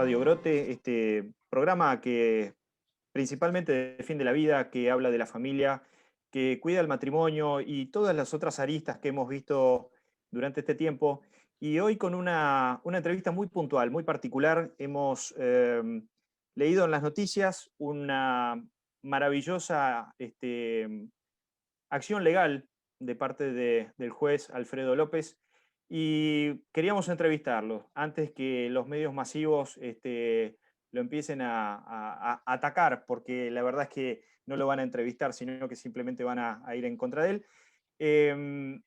Radio Grote, este programa que principalmente defiende la vida, que habla de la familia, que cuida el matrimonio y todas las otras aristas que hemos visto durante este tiempo. Y hoy con una entrevista muy puntual, muy particular, hemos leído en las noticias una maravillosa acción legal de parte del juez Alfredo López y queríamos entrevistarlo antes que los medios masivos lo empiecen a atacar, porque la verdad es que no lo van a entrevistar, sino que simplemente van a ir en contra de él. Em,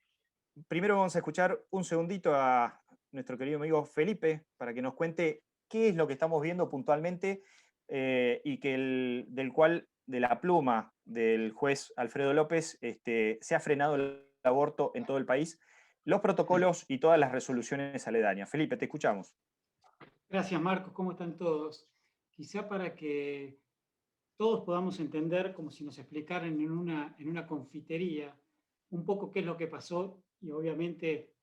Primero vamos a escuchar un segundito a nuestro querido amigo Felipe para que nos cuente qué es lo que estamos viendo puntualmente y que del cual, de la pluma del juez Alfredo López, se ha frenado el aborto en todo el país, los protocolos y todas las resoluciones aledañas. Felipe, te escuchamos. Gracias, Marcos. ¿Cómo están todos? Quizá para que todos podamos entender, como si nos explicaran en una confitería, un poco qué es lo que pasó y obviamente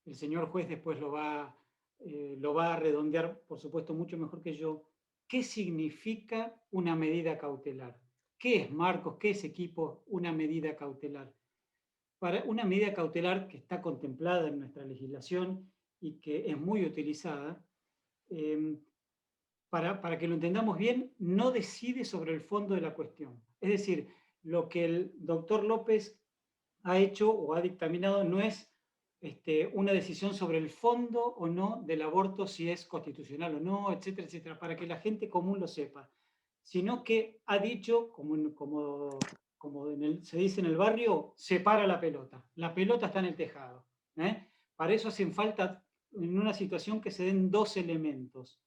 el señor juez después lo va a redondear, por supuesto, mucho mejor que yo. ¿Qué significa una medida cautelar? ¿Qué es, Marcos? ¿Qué es, equipo? Una medida cautelar. Para una medida cautelar que está contemplada en nuestra legislación y que es muy utilizada, eh, para que lo entendamos bien, no decide sobre el fondo de la cuestión. Es decir, lo que el doctor López ha hecho o ha dictaminado no es una decisión sobre el fondo o no del aborto, si es constitucional o no, etcétera, etcétera, para que la gente común lo sepa, sino que ha dicho, como se dice en el barrio, separa la pelota está en el tejado. ¿Eh? Para eso hacen falta, en una situación, que se den dos elementos: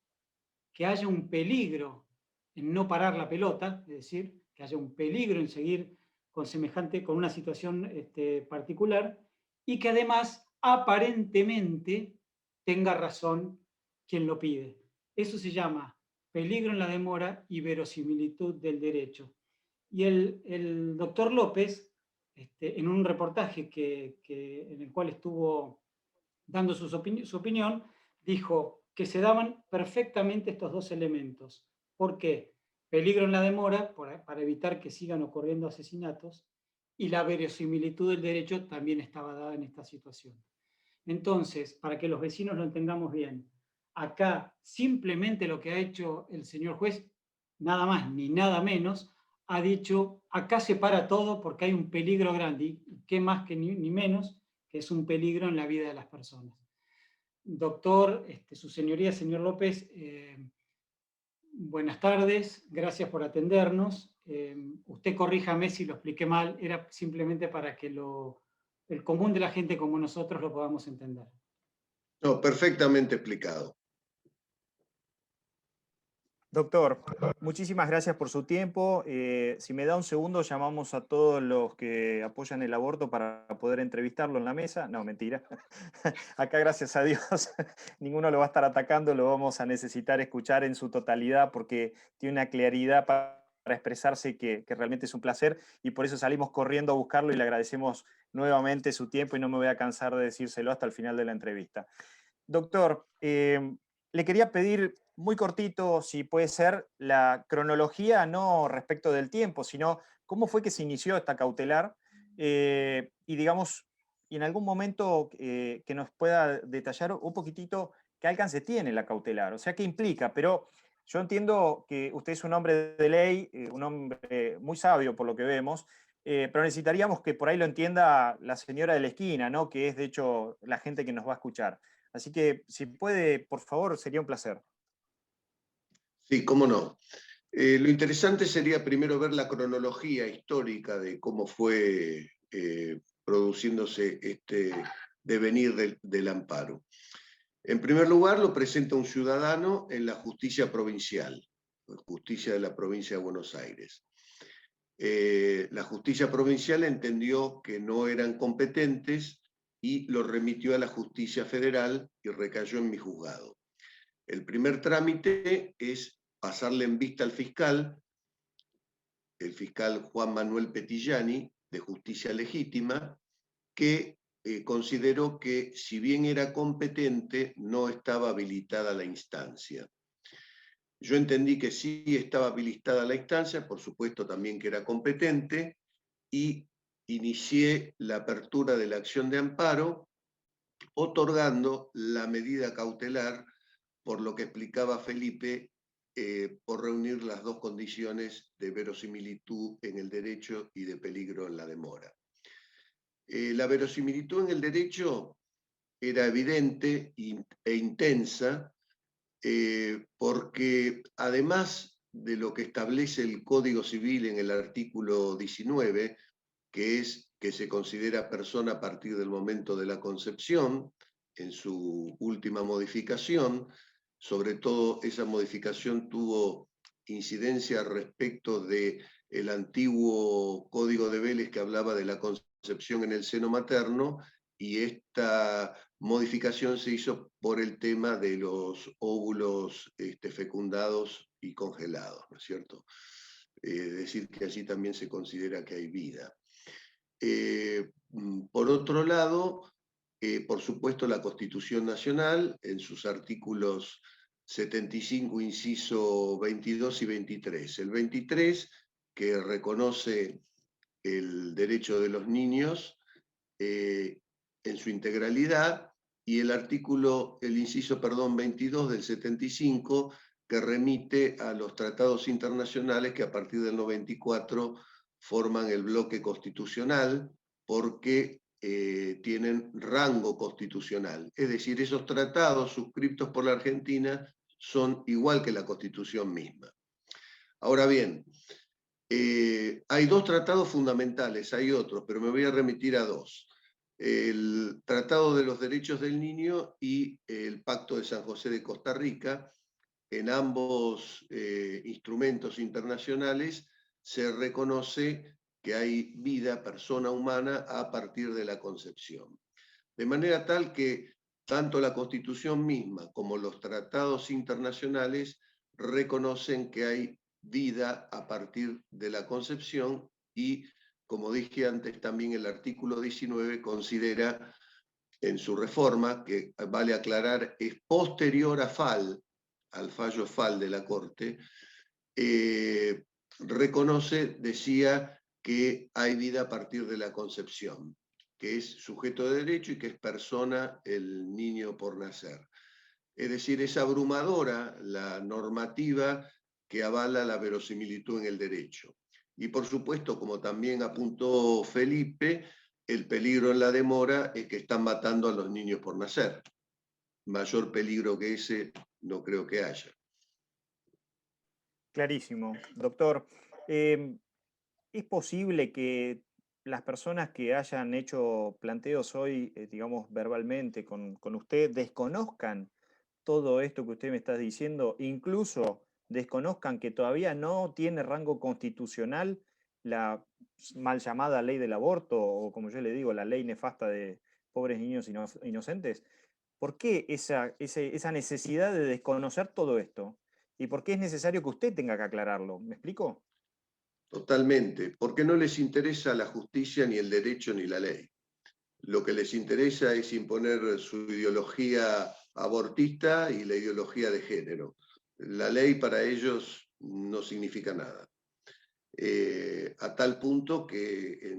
que haya un peligro en no parar la pelota, es decir, que haya un peligro en seguir con una situación particular, y que además aparentemente tenga razón quien lo pide. Eso se llama peligro en la demora y verosimilitud del derecho. Y el doctor López, en un reportaje en el cual estuvo dando su opinión, dijo que se daban perfectamente estos dos elementos. ¿Por qué? Peligro en la demora, para evitar que sigan ocurriendo asesinatos, y la verosimilitud del derecho también estaba dada en esta situación. Entonces, para que los vecinos lo entendamos bien, acá simplemente lo que ha hecho el señor juez, nada más ni nada menos, ha dicho: acá se para todo porque hay un peligro grande, y qué más que ni menos que es un peligro en la vida de las personas. Doctor, su señoría, señor López, buenas tardes, gracias por atendernos. Usted corríjame si lo expliqué mal, era simplemente para que el común de la gente como nosotros lo podamos entender. No, perfectamente explicado. Doctor, muchísimas gracias por su tiempo. Si me da un segundo, llamamos a todos los que apoyan el aborto para poder entrevistarlo en la mesa. No, mentira. Acá, gracias a Dios, ninguno lo va a estar atacando, lo vamos a necesitar escuchar en su totalidad porque tiene una claridad para expresarse que realmente es un placer y por eso salimos corriendo a buscarlo y le agradecemos nuevamente su tiempo y no me voy a cansar de decírselo hasta el final de la entrevista. Doctor, le quería pedir muy cortito, si puede ser, la cronología, no respecto del tiempo, sino cómo fue que se inició esta cautelar y digamos, y en algún momento que nos pueda detallar un poquitito qué alcance tiene la cautelar, o sea, qué implica, pero yo entiendo que usted es un hombre de ley, un hombre muy sabio por lo que vemos, pero necesitaríamos que por ahí lo entienda la señora de la esquina, ¿no? Que es de hecho la gente que nos va a escuchar. Así que si puede, por favor, sería un placer. Sí, cómo no. Lo interesante sería primero ver la cronología histórica de cómo fue produciéndose este devenir del amparo. En primer lugar, lo presenta un ciudadano en la justicia provincial, justicia de la provincia de Buenos Aires. La justicia provincial entendió que no eran competentes y lo remitió a la justicia federal y recayó en mi juzgado. El primer trámite es pasarle en vista al fiscal, el fiscal Juan Manuel Petillani, de Justicia Legítima, que consideró que, si bien era competente, no estaba habilitada la instancia. Yo entendí que sí estaba habilitada la instancia, por supuesto también que era competente, y inicié la apertura de la acción de amparo, otorgando la medida cautelar, por lo que explicaba Felipe, por reunir las dos condiciones de verosimilitud en el derecho y de peligro en la demora. La verosimilitud en el derecho era evidente e intensa, porque además de lo que establece el Código Civil en el artículo 19, que es que se considera persona a partir del momento de la concepción, en su última modificación, sobre todo esa modificación tuvo incidencia respecto del antiguo Código de Vélez que hablaba de la concepción en el seno materno, y esta modificación se hizo por el tema de los óvulos fecundados y congelados, ¿no es cierto? Es decir, que allí también se considera que hay vida. Por otro lado, por supuesto, la Constitución Nacional, en sus artículos 75, inciso 22 y 23. El 23, que reconoce el derecho de los niños en su integralidad, y el inciso 22 del 75, que remite a los tratados internacionales que a partir del 94 forman el bloque constitucional, porque tienen rango constitucional. Es decir, esos tratados suscriptos por la Argentina son igual que la Constitución misma. Ahora bien, hay dos tratados fundamentales, hay otros, pero me voy a remitir a dos. El Tratado de los Derechos del Niño y el Pacto de San José de Costa Rica. En ambos instrumentos internacionales se reconoce que hay vida, persona humana, a partir de la concepción. De manera tal que tanto la Constitución misma como los tratados internacionales reconocen que hay vida a partir de la concepción, y, como dije antes, también el artículo 19 considera en su reforma, que vale aclarar es posterior a al fallo FAL de la Corte, reconoce, decía, que hay vida a partir de la concepción, que es sujeto de derecho y que es persona el niño por nacer. Es decir, es abrumadora la normativa que avala la verosimilitud en el derecho. Y por supuesto, como también apuntó Felipe, el peligro en la demora es que están matando a los niños por nacer. Mayor peligro que ese no creo que haya. Clarísimo. Doctor, ¿es posible que las personas que hayan hecho planteos hoy, digamos, verbalmente con usted, desconozcan todo esto que usted me está diciendo, incluso desconozcan que todavía no tiene rango constitucional la mal llamada ley del aborto, o como yo le digo, la ley nefasta de pobres niños inocentes? ¿Por qué esa necesidad de desconocer todo esto? ¿Y por qué es necesario que usted tenga que aclararlo? ¿Me explico? Totalmente, porque no les interesa la justicia, ni el derecho, ni la ley. Lo que les interesa es imponer su ideología abortista y la ideología de género. La ley para ellos no significa nada. A tal punto que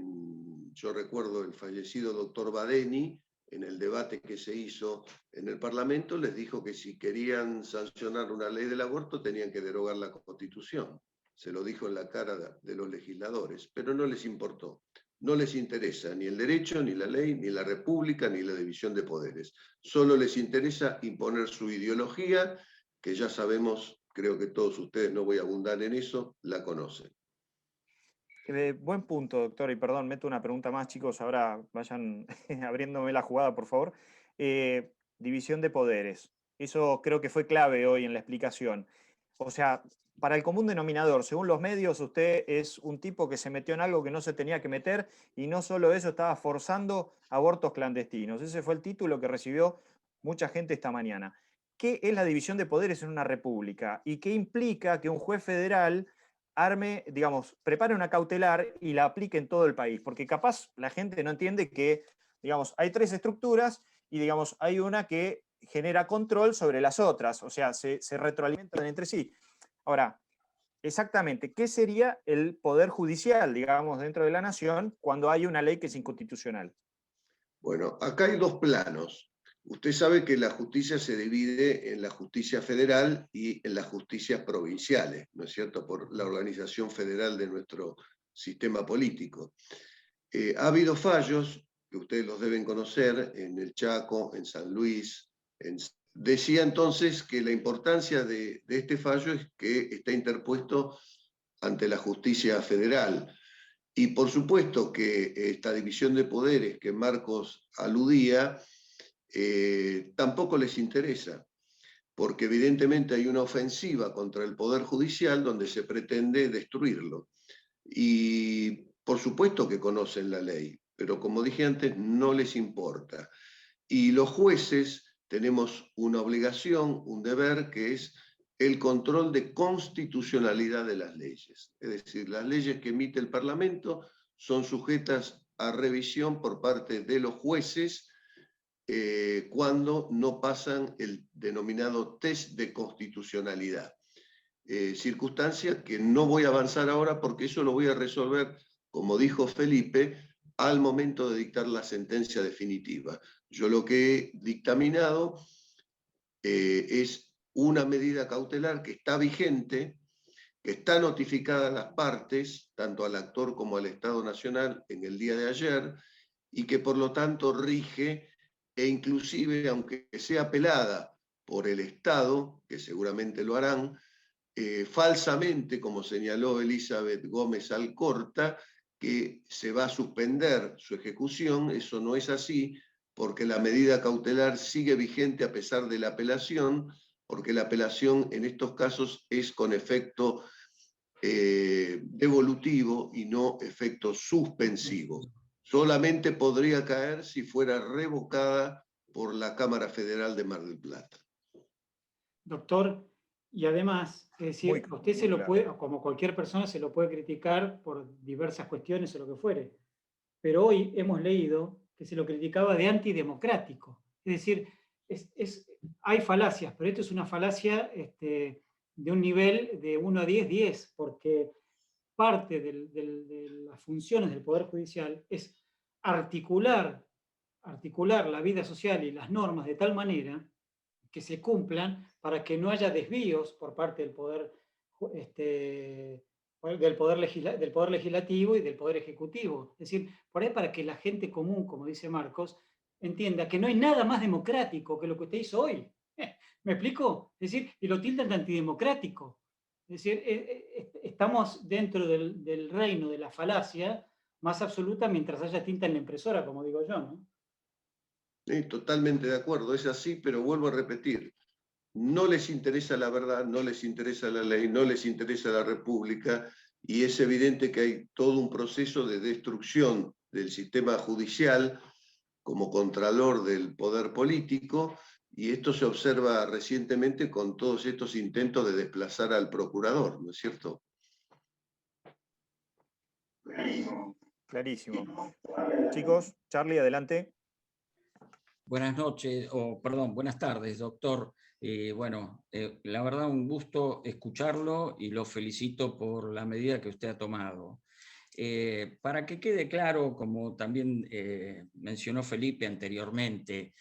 yo recuerdo el fallecido doctor Badeni, en el debate que se hizo en el Parlamento, les dijo que si querían sancionar una ley del aborto tenían que derogar la Constitución. Se lo dijo en la cara de los legisladores, pero no les importó. No les interesa ni el derecho, ni la ley, ni la república, ni la división de poderes. Solo les interesa imponer su ideología, que ya sabemos, creo que todos ustedes, no voy a abundar en eso, la conocen. Buen punto, doctor, y perdón, meto una pregunta más, chicos, ahora vayan abriéndome la jugada, por favor. División de poderes. Eso creo que fue clave hoy en la explicación. O sea, para el común denominador, según los medios, usted es un tipo que se metió en algo que no se tenía que meter, y no solo eso, estaba forzando abortos clandestinos. Ese fue el título que recibió mucha gente esta mañana. ¿Qué es la división de poderes en una república? ¿Y qué implica que un juez federal arme, digamos, prepare una cautelar y la aplique en todo el país? Porque capaz la gente no entiende que, digamos, hay tres estructuras y, digamos, hay una que genera control sobre las otras, o sea, se retroalimentan entre sí. Ahora, exactamente, ¿qué sería el poder judicial, digamos, dentro de la nación cuando hay una ley que es inconstitucional? Bueno, acá hay dos planos. Usted sabe que la justicia se divide en la justicia federal y en las justicias provinciales, ¿no es cierto?, por la organización federal de nuestro sistema político. Ha habido fallos, que ustedes los deben conocer, en el Chaco, en San Luis. Decía entonces que la importancia de este fallo es que está interpuesto ante la justicia federal. Y por supuesto que esta división de poderes que Marcos aludía, tampoco les interesa, porque evidentemente hay una ofensiva contra el Poder Judicial donde se pretende destruirlo. Y por supuesto que conocen la ley, pero como dije antes, no les importa. Y los jueces tenemos una obligación, un deber, que es el control de constitucionalidad de las leyes. Es decir, las leyes que emite el Parlamento son sujetas a revisión por parte de los jueces cuando no pasan el denominado test de constitucionalidad. Circunstancia que no voy a avanzar ahora porque eso lo voy a resolver, como dijo Felipe, al momento de dictar la sentencia definitiva. Yo lo que he dictaminado es una medida cautelar que está vigente, que está notificada a las partes, tanto al actor como al Estado Nacional, en el día de ayer, y que por lo tanto rige, e inclusive, aunque sea apelada por el Estado, que seguramente lo harán, falsamente, como señaló Elizabeth Gómez Alcorta, que se va a suspender su ejecución. Eso no es así, porque la medida cautelar sigue vigente a pesar de la apelación, porque la apelación en estos casos es con efecto devolutivo y no efecto suspensivo. Solamente podría caer si fuera revocada por la Cámara Federal de Mar del Plata. Doctor, y además, es decir, a usted se lo puede, como cualquier persona, se lo puede criticar por diversas cuestiones o lo que fuere, pero hoy hemos leído que se lo criticaba de antidemocrático. Es decir, hay falacias, pero esto es una falacia de un nivel de 1 a 10, 10, porque parte de las funciones del Poder Judicial es articular la vida social y las normas de tal manera que se cumplan para que no haya desvíos por parte del poder, del poder legislativo y del poder ejecutivo. Es decir, por ahí para que la gente común, como dice Marcos, entienda que no hay nada más democrático que lo que usted hizo hoy. ¿Me explico? Es decir, y lo tildan de antidemocrático. Es decir, estamos dentro del reino de la falacia más absoluta mientras haya tinta en la impresora, como digo yo, ¿no? Totalmente de acuerdo, es así, pero vuelvo a repetir, no les interesa la verdad, no les interesa la ley, no les interesa la república, y es evidente que hay todo un proceso de destrucción del sistema judicial como contralor del poder político, y esto se observa recientemente con todos estos intentos de desplazar al procurador, ¿no es cierto? Clarísimo. Chicos, Charlie, adelante. Buenas noches, o perdón, buenas tardes, doctor. La verdad un gusto escucharlo y lo felicito por la medida que usted ha tomado. Para que quede claro, como también mencionó Felipe anteriormente,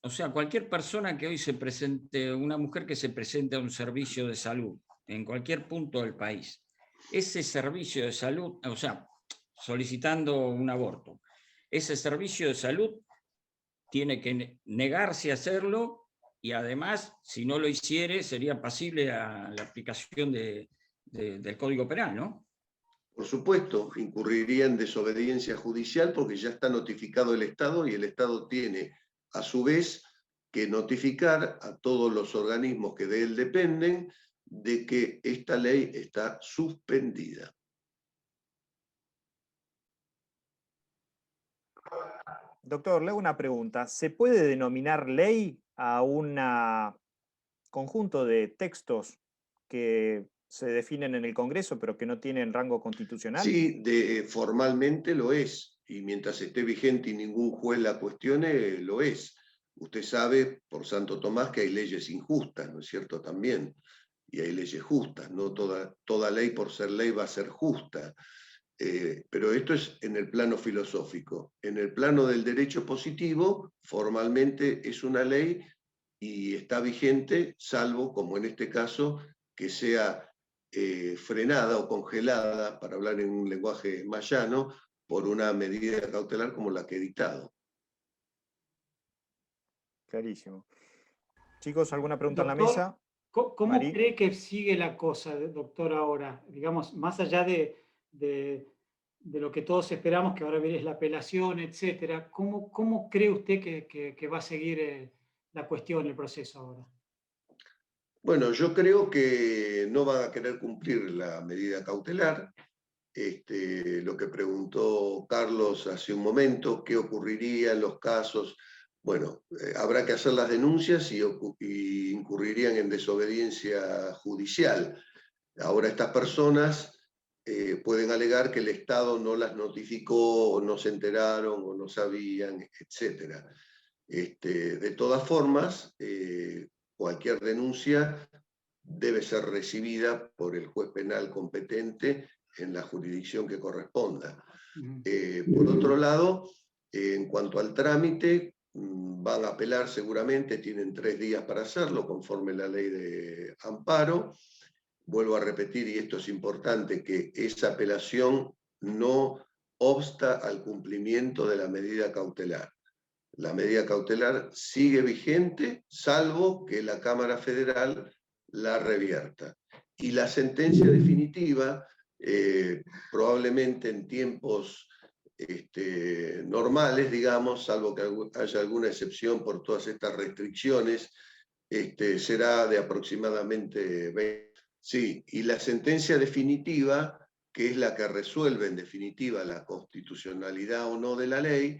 o sea, cualquier persona que hoy se presente, una mujer que se presente a un servicio de salud en cualquier punto del país, ese servicio de salud, o sea, solicitando un aborto, ese servicio de salud tiene que negarse a hacerlo y además, si no lo hiciere, sería pasible a la aplicación del Código Penal, ¿no? Por supuesto, incurriría en desobediencia judicial porque ya está notificado el Estado y el Estado tiene, a su vez, que notificar a todos los organismos que de él dependen de que esta ley está suspendida. Doctor, le hago una pregunta. ¿Se puede denominar ley a un conjunto de textos que se definen en el Congreso pero que no tienen rango constitucional? Sí, formalmente lo es, y mientras esté vigente y ningún juez la cuestione, lo es. Usted sabe, por Santo Tomás, que hay leyes injustas, ¿no es cierto? También. y hay leyes justas, no toda ley por ser ley va a ser justa. Pero esto es en el plano filosófico. En el plano del derecho positivo, formalmente es una ley y está vigente, salvo, como en este caso, que sea frenada o congelada, para hablar en un lenguaje más llano, por una medida cautelar como la que he dictado. Clarísimo. Chicos, ¿alguna pregunta en la Doctor, mesa? ¿cómo Mari. cree que sigue la cosa, doctor, ahora? Digamos, más allá de lo que todos esperamos, que ahora es la apelación, etcétera, ¿cómo cree usted que va a seguir la cuestión, el proceso ahora? Bueno, yo creo que no van a querer cumplir la medida cautelar. Lo que preguntó Carlos hace un momento, qué ocurriría en los casos. Bueno, habrá que hacer las denuncias y incurrirían en desobediencia judicial. Ahora estas personas pueden alegar que el Estado no las notificó, o no se enteraron, o no sabían, etc. De todas formas, cualquier denuncia debe ser recibida por el juez penal competente en la jurisdicción que corresponda. Por otro lado, en cuanto al trámite, van a apelar seguramente, tienen 3 días para hacerlo, conforme la ley de amparo. Vuelvo a repetir, y esto es importante, que esa apelación no obsta al cumplimiento de la medida cautelar. La medida cautelar sigue vigente, salvo que la Cámara Federal la revierta. Y la sentencia definitiva, probablemente en tiempos normales, digamos, salvo que haya alguna excepción por todas estas restricciones, será de aproximadamente 20. Sí, y la sentencia definitiva, que es la que resuelve en definitiva la constitucionalidad o no de la ley,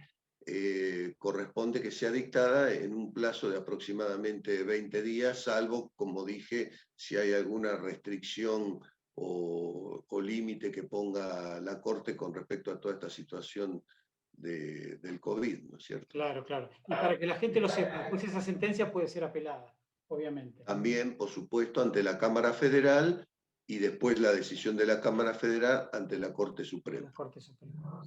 corresponde que sea dictada en un plazo de aproximadamente 20 días, salvo, como dije, si hay alguna restricción o límite que ponga la Corte con respecto a toda esta situación del COVID, ¿no es cierto? Claro, claro. Y para que la gente lo sepa, pues esa sentencia puede ser apelada, obviamente. También, por supuesto, ante la Cámara Federal y después la decisión de la Cámara Federal ante la Corte Suprema. La Corte Suprema.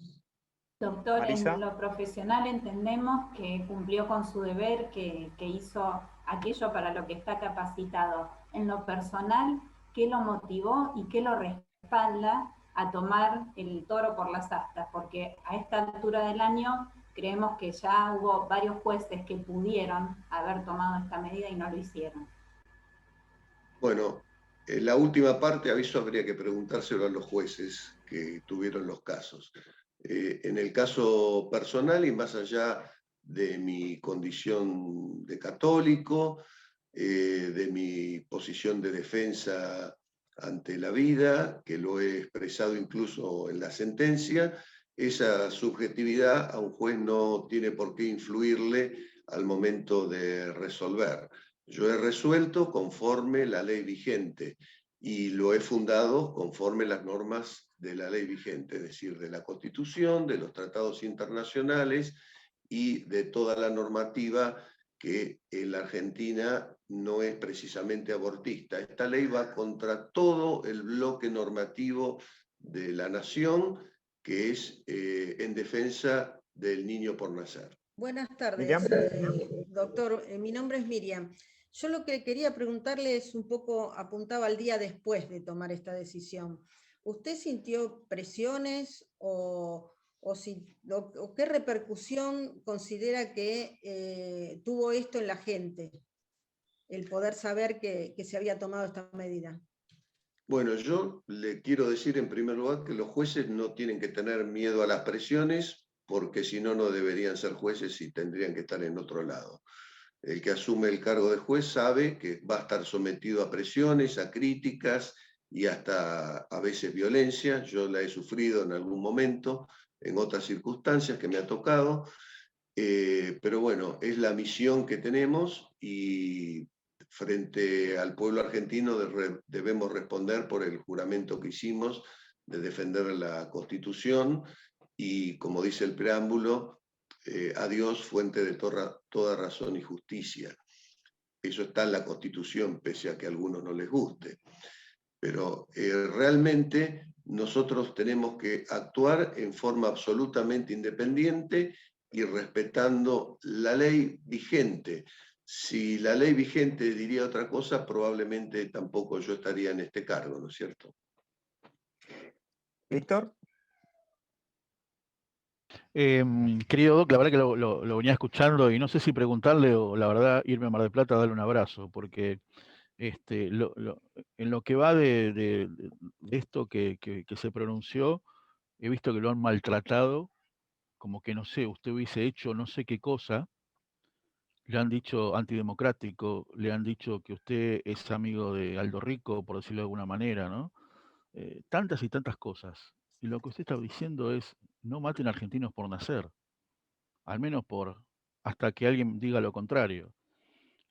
Doctor, Marisa. en lo profesional entendemos que cumplió con su deber, que hizo aquello para lo que está capacitado. En lo personal, ¿qué lo motivó y qué lo respalda a tomar el toro por las astas? Porque a esta altura del año creemos que ya hubo varios jueces que pudieron haber tomado esta medida y no lo hicieron. Bueno, la última parte, aviso, habría que preguntárselo a los jueces que tuvieron los casos. En el caso personal y más allá de mi condición de católico, de mi posición de defensa ante la vida, que lo he expresado incluso en la sentencia, esa subjetividad a un juez no tiene por qué influirle al momento de resolver. Yo he resuelto conforme la ley vigente y lo he fundado conforme las normas de la ley vigente, es decir, de la Constitución, de los tratados internacionales y de toda la normativa que en la Argentina no es precisamente abortista. Esta ley va contra todo el bloque normativo de la nación, que es en defensa del niño por nacer. Buenas tardes, Miriam. doctor. Mi nombre es Miriam. Yo lo que quería preguntarle es un poco, apuntaba al día después de tomar esta decisión. ¿Usted sintió presiones o qué repercusión considera que tuvo esto en la gente? El poder saber que se había tomado esta medida. Bueno, yo le quiero decir en primer lugar que los jueces no tienen que tener miedo a las presiones, porque si no, no deberían ser jueces y tendrían que estar en otro lado. El que asume el cargo de juez sabe que va a estar sometido a presiones, a críticas y hasta a veces violencia. Yo la he sufrido en algún momento, en otras circunstancias que me ha tocado, pero bueno, es la misión que tenemos y frente al pueblo argentino debemos responder por el juramento que hicimos de defender la Constitución y, como dice el preámbulo, a Dios, fuente de toda razón y justicia. eso está en la Constitución, pese a que a algunos no les guste. Pero realmente nosotros tenemos que actuar en forma absolutamente independiente y respetando la ley vigente. Si la ley vigente diría otra cosa, probablemente tampoco yo estaría en este cargo, ¿no es cierto? Víctor. Querido Doc, la verdad que lo venía escuchando y no sé si preguntarle o la verdad irme a Mar del Plata a darle un abrazo, porque en lo que va de esto que se pronunció, he visto que lo han maltratado, como que no sé, usted hubiese hecho no sé qué cosa, le han dicho antidemocrático, le han dicho que usted es amigo de Aldo Rico, por decirlo de alguna manera, ¿no? Tantas y tantas cosas. Y lo que usted está diciendo es, no maten argentinos por nacer, al menos hasta que alguien diga lo contrario.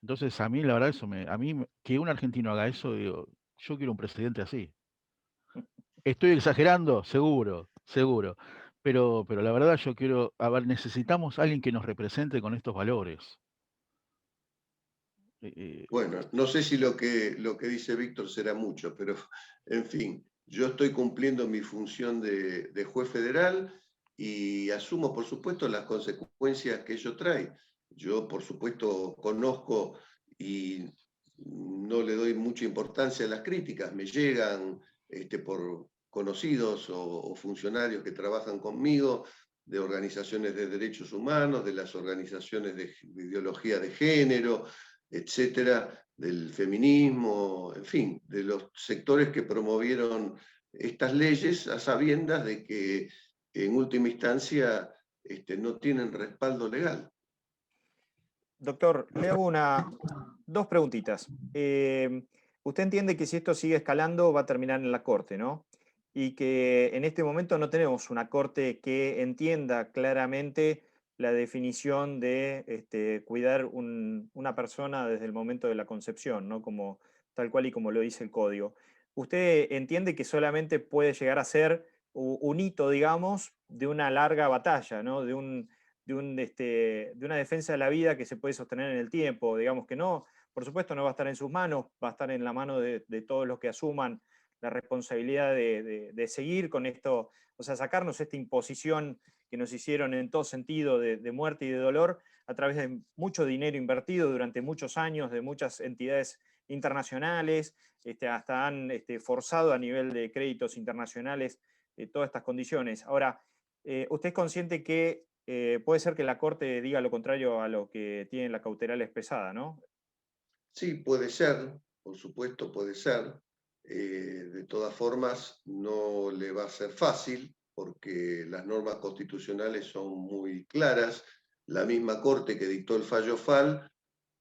Entonces, a mí, la verdad, que un argentino haga eso, digo, yo quiero un presidente así. Estoy exagerando, seguro, seguro. Pero la verdad, yo quiero, a ver, necesitamos a alguien que nos represente con estos valores. Bueno, no sé si lo que dice Víctor será mucho, pero en fin, yo estoy cumpliendo mi función de juez federal y asumo, por supuesto, las consecuencias que ello trae. Yo, por supuesto, conozco y no le doy mucha importancia a las críticas, me llegan por conocidos o funcionarios que trabajan conmigo, de organizaciones de derechos humanos, de las organizaciones de ideología de género, etcétera, del feminismo, en fin, de los sectores que promovieron estas leyes a sabiendas de que en última instancia no tienen respaldo legal. Doctor, le hago dos preguntitas. Usted entiende que si esto sigue escalando va a terminar en la Corte, ¿no? Y que en este momento no tenemos una Corte que entienda claramente la definición de cuidar una persona desde el momento de la concepción, ¿no? Como, tal cual y como lo dice el código. ¿Usted entiende que solamente puede llegar a ser un hito, digamos, de una larga batalla, ¿no? De una defensa de la vida que se puede sostener en el tiempo? Digamos que no, por supuesto no va a estar en sus manos, va a estar en la mano de todos los que asuman la responsabilidad de seguir con esto, o sea, sacarnos esta imposición que nos hicieron en todo sentido de muerte y de dolor a través de mucho dinero invertido durante muchos años de muchas entidades internacionales, hasta han forzado a nivel de créditos internacionales todas estas condiciones. Ahora, ¿usted es consciente que puede ser que la Corte diga lo contrario a lo que tiene la cautelar expresada, ¿no? Sí, puede ser, por supuesto puede ser. De todas formas, no le va a ser fácil porque las normas constitucionales son muy claras. La misma Corte que dictó el fallo FAL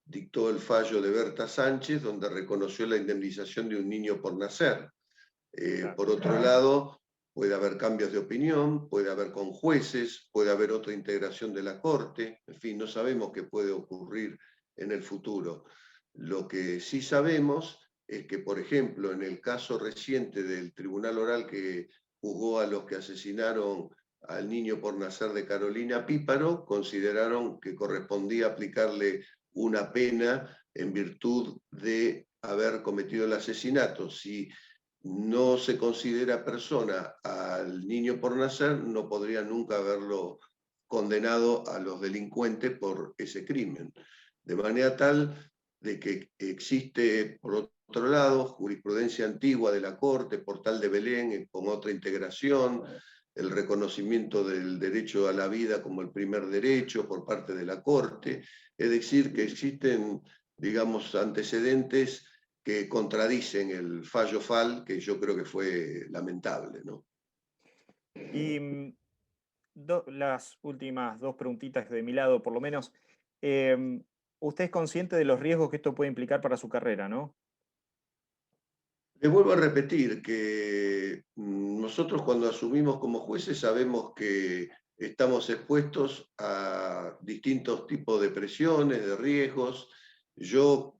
dictó el fallo de Berta Sánchez, donde reconoció la indemnización de un niño por nacer. Por otro lado, puede haber cambios de opinión, puede haber con jueces, puede haber otra integración de la Corte, en fin, no sabemos qué puede ocurrir en el futuro. Lo que sí sabemos es que, por ejemplo, en el caso reciente del Tribunal Oral que juzgó a los que asesinaron al niño por nacer de Carolina Píparo, consideraron que correspondía aplicarle una pena en virtud de haber cometido el asesinato. Si no se considera persona al niño por nacer, no podría nunca haberlo condenado a los delincuentes por ese crimen. De manera tal de que existe, por otro lado, jurisprudencia antigua de la Corte, Portal de Belén, con otra integración, el reconocimiento del derecho a la vida como el primer derecho por parte de la Corte, es decir, que existen, digamos, antecedentes que contradicen el fallo FAL, que yo creo que fue lamentable, ¿no? Y las últimas dos preguntitas de mi lado, por lo menos. Usted es consciente de los riesgos que esto puede implicar para su carrera, ¿no? Le vuelvo a repetir que nosotros cuando asumimos como jueces sabemos que estamos expuestos a distintos tipos de presiones, de riesgos. Yo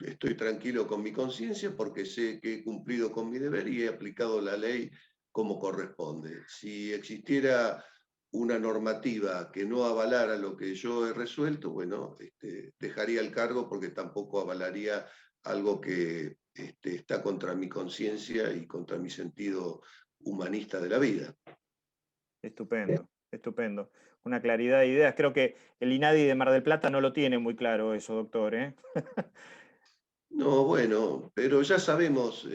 estoy tranquilo con mi conciencia porque sé que he cumplido con mi deber y he aplicado la ley como corresponde. Si existiera una normativa que no avalara lo que yo he resuelto, bueno, dejaría el cargo porque tampoco avalaría algo que está contra mi conciencia y contra mi sentido humanista de la vida. Estupendo, estupendo. Una claridad de ideas. Creo que el INADI de Mar del Plata no lo tiene muy claro eso, doctor, ¿eh? No, bueno, pero ya sabemos,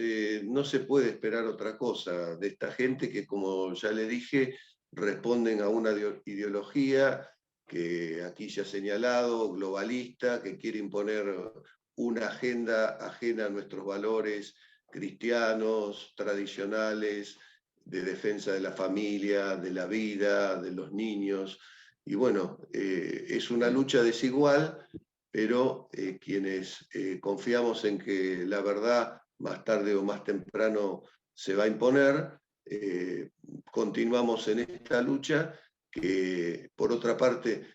no se puede esperar otra cosa de esta gente que, como ya le dije, responden a una ideología que aquí se ha señalado, globalista, que quiere imponer una agenda ajena a nuestros valores cristianos, tradicionales, de defensa de la familia, de la vida, de los niños. Y bueno, es una lucha desigual, pero quienes confiamos en que la verdad más tarde o más temprano se va a imponer, continuamos en esta lucha que, por otra parte,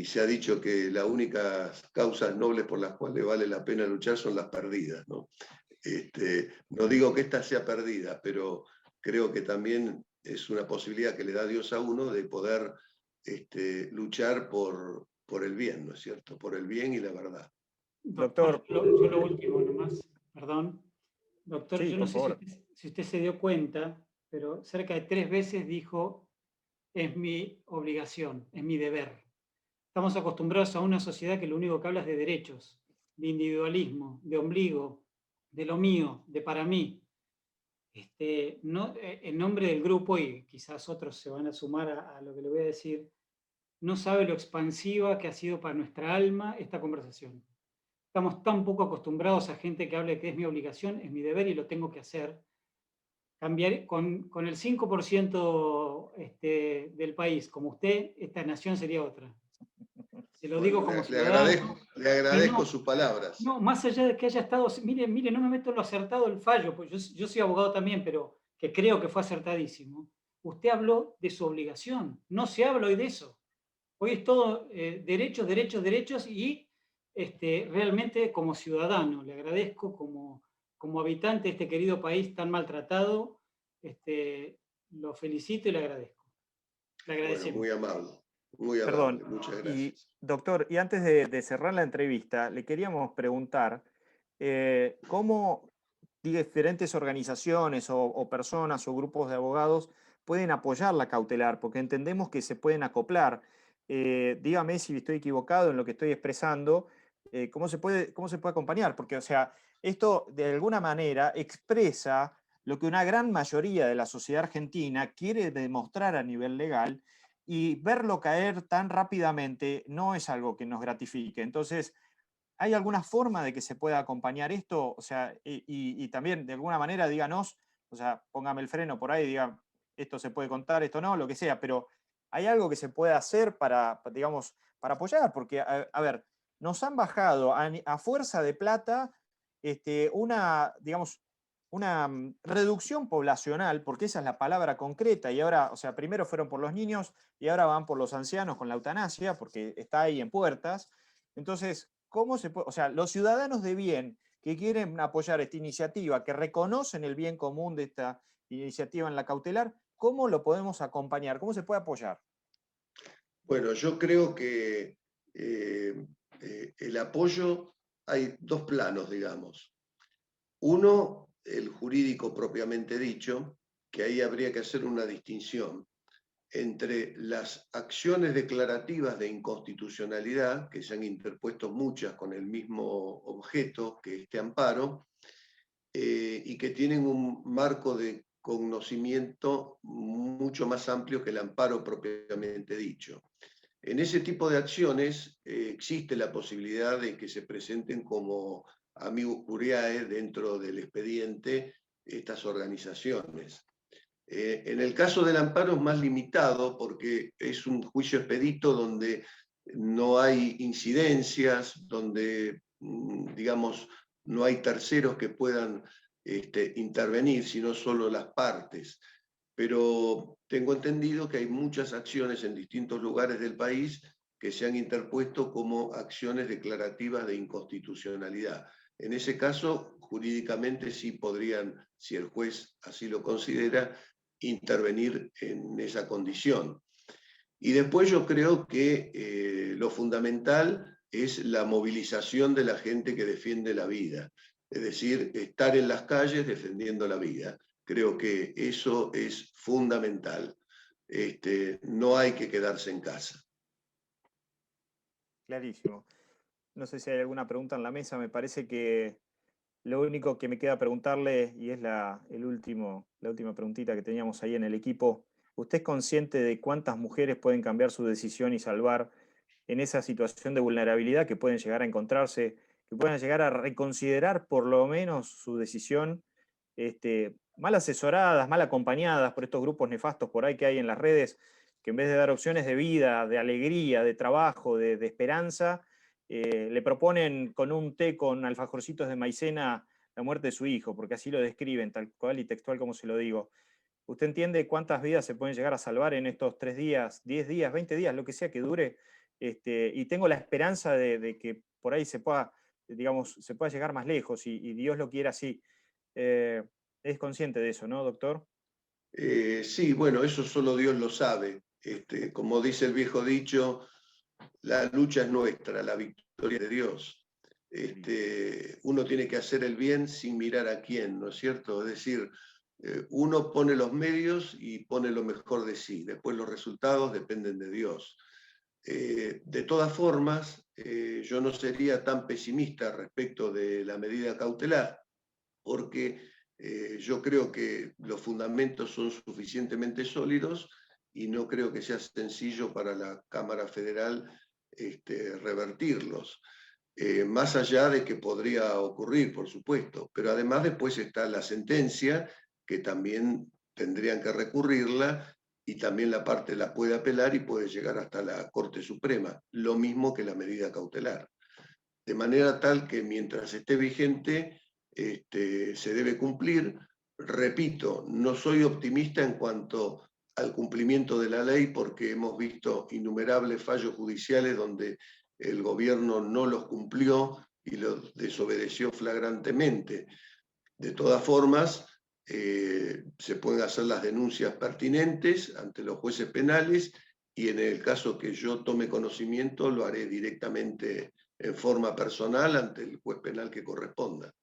se ha dicho que las únicas causas nobles por las cuales vale la pena luchar son las perdidas, ¿no? No digo que esta sea perdida, pero creo que también es una posibilidad que le da Dios a uno de poder luchar por el bien, ¿no es cierto? Por el bien y la verdad. Doctor. Yo lo último nomás, perdón. Doctor, Sí, yo no por sé favor. si usted se dio cuenta, pero cerca de 3 veces dijo, es mi obligación, es mi deber. Estamos acostumbrados a una sociedad que lo único que habla es de derechos, de individualismo, de ombligo, de lo mío, de para mí. En nombre del grupo, y quizás otros se van a sumar a lo que le voy a decir, no sabe lo expansiva que ha sido para nuestra alma esta conversación. Estamos tan poco acostumbrados a gente que hable que es mi obligación, es mi deber y lo tengo que hacer. Cambiar con el 5% del país, como usted, esta nación sería otra. Se lo digo como ciudadano. Le agradezco No, sus palabras. no, más allá de que haya estado, mire, no me meto en lo acertado del fallo, pues yo soy abogado también, pero que creo que fue acertadísimo. Usted habló de su obligación, no se habla hoy de eso. Hoy es todo derechos, derechos, derechos y realmente como ciudadano, le agradezco como habitante de este querido país tan maltratado, lo felicito y le agradezco. Le agradecemos. Bueno, muy amable. Muy amable, Perdón, muchas gracias. y doctor, y antes de cerrar la entrevista, le queríamos preguntar cómo diferentes organizaciones o personas o grupos de abogados pueden apoyar la cautelar, porque entendemos que se pueden acoplar. Dígame si estoy equivocado en lo que estoy expresando, cómo se puede acompañar, porque, o sea, esto de alguna manera expresa lo que una gran mayoría de la sociedad argentina quiere demostrar a nivel legal, y verlo caer tan rápidamente no es algo que nos gratifique. Entonces, ¿hay alguna forma de que se pueda acompañar esto? O sea, y también de alguna manera díganos, o sea, póngame el freno por ahí, diga, esto se puede contar, esto no, lo que sea, pero ¿hay algo que se pueda hacer para digamos, para apoyar? Porque, a ver, nos han bajado a fuerza de plata digamos, una reducción poblacional, porque esa es la palabra concreta, y ahora, o sea, primero fueron por los niños y ahora van por los ancianos con la eutanasia, porque está ahí en puertas. Entonces, ¿cómo se puede, o sea, los ciudadanos de bien que quieren apoyar esta iniciativa, que reconocen el bien común de esta iniciativa en la cautelar, cómo lo podemos acompañar? ¿Cómo se puede apoyar? Bueno, yo creo que el apoyo, hay dos planos, digamos. Uno, el jurídico propiamente dicho, que ahí habría que hacer una distinción entre las acciones declarativas de inconstitucionalidad, que se han interpuesto muchas con el mismo objeto que este amparo, y que tienen un marco de conocimiento mucho más amplio que el amparo propiamente dicho. En ese tipo de acciones existe la posibilidad de que se presenten como amicus curiae dentro del expediente estas organizaciones. En el caso del amparo es más limitado porque es un juicio expedito donde no hay incidencias, donde, digamos, no hay terceros que puedan intervenir, sino solo las partes. Pero tengo entendido que hay muchas acciones en distintos lugares del país que se han interpuesto como acciones declarativas de inconstitucionalidad. En ese caso, jurídicamente sí podrían, si el juez así lo considera, intervenir en esa condición. Y después yo creo que lo fundamental es la movilización de la gente que defiende la vida, es decir, estar en las calles defendiendo la vida. Creo que eso es fundamental. No hay que quedarse en casa. Clarísimo. No sé si hay alguna pregunta en la mesa. Me parece que lo único que me queda preguntarle, y es la última preguntita que teníamos ahí en el equipo, ¿usted es consciente de cuántas mujeres pueden cambiar su decisión y salvar en esa situación de vulnerabilidad que pueden llegar a encontrarse, que puedan llegar a reconsiderar por lo menos su decisión, mal asesoradas, mal acompañadas por estos grupos nefastos por ahí que hay en las redes, que en vez de dar opciones de vida, de alegría, de trabajo, de esperanza, le proponen con un té con alfajorcitos de maicena la muerte de su hijo, porque así lo describen, tal cual y textual como se lo digo. ¿Usted entiende cuántas vidas se pueden llegar a salvar en estos 3 días, 10 días, 20 días, lo que sea que dure? Y tengo la esperanza de que por ahí se pueda, digamos, se pueda llegar más lejos y Dios lo quiera así. Es consciente de eso, ¿no, doctor? Sí, bueno, eso solo Dios lo sabe. Como dice el viejo dicho, la lucha es nuestra, la victoria es de Dios. Uno tiene que hacer el bien sin mirar a quién, ¿no es cierto? Es decir, uno pone los medios y pone lo mejor de sí, después los resultados dependen de Dios. De todas formas, yo no sería tan pesimista respecto de la medida cautelar, porque yo creo que los fundamentos son suficientemente sólidos y no creo que sea sencillo para la Cámara Federal revertirlos. Más allá de que podría ocurrir, por supuesto, pero además después está la sentencia, que también tendrían que recurrirla, y también la parte la puede apelar y puede llegar hasta la Corte Suprema, lo mismo que la medida cautelar. De manera tal que mientras esté vigente, se debe cumplir. Repito, no soy optimista en cuanto al cumplimiento de la ley, porque hemos visto innumerables fallos judiciales donde el gobierno no los cumplió y los desobedeció flagrantemente. De todas formas, se pueden hacer las denuncias pertinentes ante los jueces penales y en el caso que yo tome conocimiento lo haré directamente en forma personal ante el juez penal que corresponda.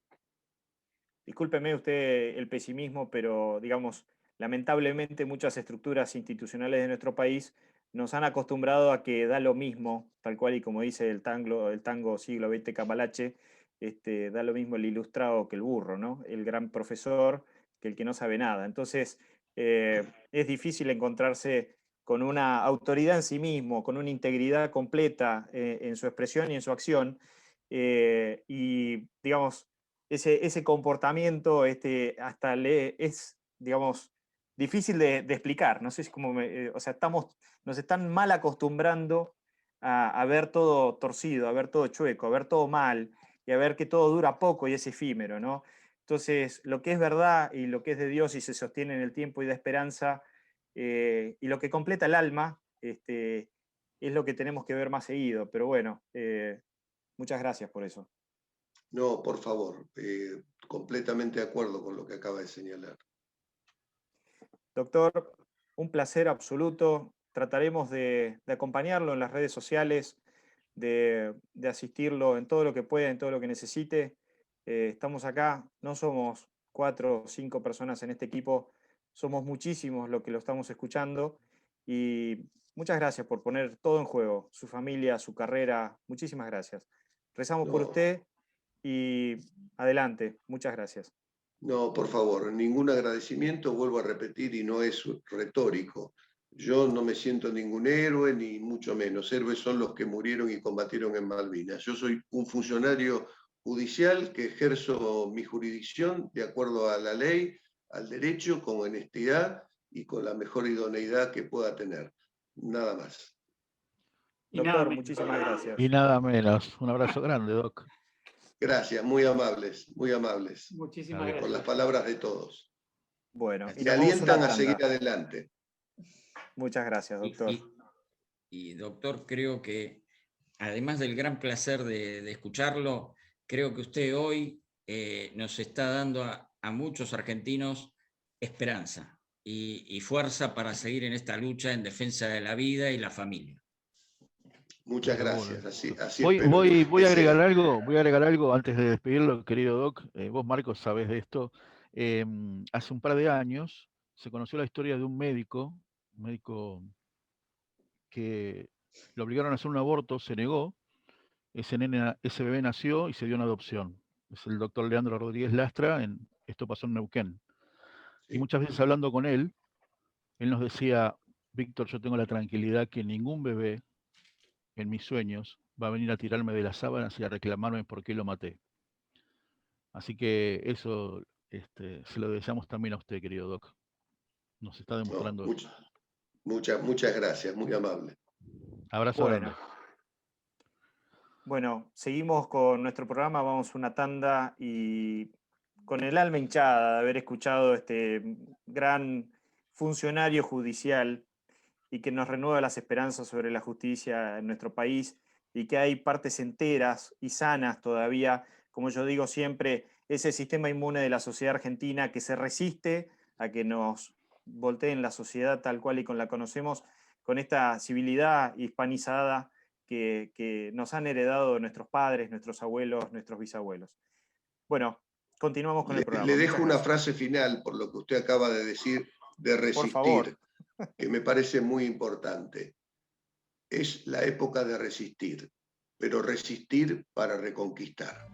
Discúlpeme usted el pesimismo, pero digamos, lamentablemente muchas estructuras institucionales de nuestro país nos han acostumbrado a que da lo mismo, tal cual y como dice el tango siglo XX Cambalache, da lo mismo el ilustrado que el burro, ¿no? El gran profesor que el que no sabe nada. Entonces, es difícil encontrarse con una autoridad en sí mismo, con una integridad completa en su expresión y en su acción. Y, digamos, ese comportamiento hasta es, digamos, difícil de explicar. No sé si o sea, nos están mal acostumbrando a ver todo torcido, a ver todo chueco, a ver todo mal y a ver que todo dura poco y es efímero, ¿no? Entonces, lo que es verdad y lo que es de Dios y se sostiene en el tiempo y da esperanza, y lo que completa el alma, es lo que tenemos que ver más seguido. Pero bueno, muchas gracias por eso. No, por favor, completamente de acuerdo con lo que acaba de señalar. Doctor, un placer absoluto. Trataremos de acompañarlo en las redes sociales, de asistirlo en todo lo que pueda, en todo lo que necesite. Estamos acá, no somos 4 o 5 personas en este equipo, somos muchísimos los que lo estamos escuchando y muchas gracias por poner todo en juego, su familia, su carrera, muchísimas gracias. Rezamos por No, usted y adelante, muchas gracias. no, por favor, ningún agradecimiento, vuelvo a repetir, y no es retórico. Yo no me siento ningún héroe, ni mucho menos. Héroes son los que murieron y combatieron en Malvinas. Yo soy un funcionario judicial que ejerzo mi jurisdicción de acuerdo a la ley, al derecho, con honestidad y con la mejor idoneidad que pueda tener. Nada más. Y nada Doctor, menos. muchísimas gracias. Y nada menos. Un abrazo grande, Doc. Gracias, muy amables, Muchísimas Adiós. por las gracias. palabras de todos. Bueno, y Me nos vamos a una alientan a seguir tanda. adelante. Muchas gracias, doctor. Y, doctor, creo que además del gran placer de escucharlo, creo que usted hoy nos está dando a muchos argentinos esperanza. y fuerza para seguir en esta lucha en defensa de la vida y la familia. Muchas Pero gracias, bueno, así voy, espero voy, voy que a agregar sea. algo antes de despedirlo, querido Doc. Vos, Marcos, sabés de esto. Hace un par de años se conoció la historia de un médico que lo obligaron a hacer un aborto, se negó, ese bebé nació y se dio en adopción. Es el doctor Leandro Rodríguez Lastra, esto pasó en Neuquén. Y Sí. muchas veces hablando con él nos decía, Víctor, yo tengo la tranquilidad que ningún bebé en mis sueños va a venir a tirarme de las sábanas y a reclamarme por qué lo maté. Así que eso se lo deseamos también a usted, querido Doc. Nos está No, demostrando. muchas gracias, muy amable. Abrazo Bueno. grande. Bueno, seguimos con nuestro programa, vamos a una tanda y con el alma hinchada de haber escuchado este gran funcionario judicial y que nos renueva las esperanzas sobre la justicia en nuestro país y que hay partes enteras y sanas todavía, como yo digo siempre, ese sistema inmune de la sociedad argentina que se resiste a que nos volteen la sociedad tal cual y con la conocemos, con esta civilidad hispanizada que nos han heredado nuestros padres, nuestros abuelos, nuestros bisabuelos. Bueno, continuamos con el programa. Le Muchas dejo una gracias. frase final por lo que usted acaba de decir de Por favor. resistir, que me parece muy importante. Es la época de resistir, pero resistir para reconquistar.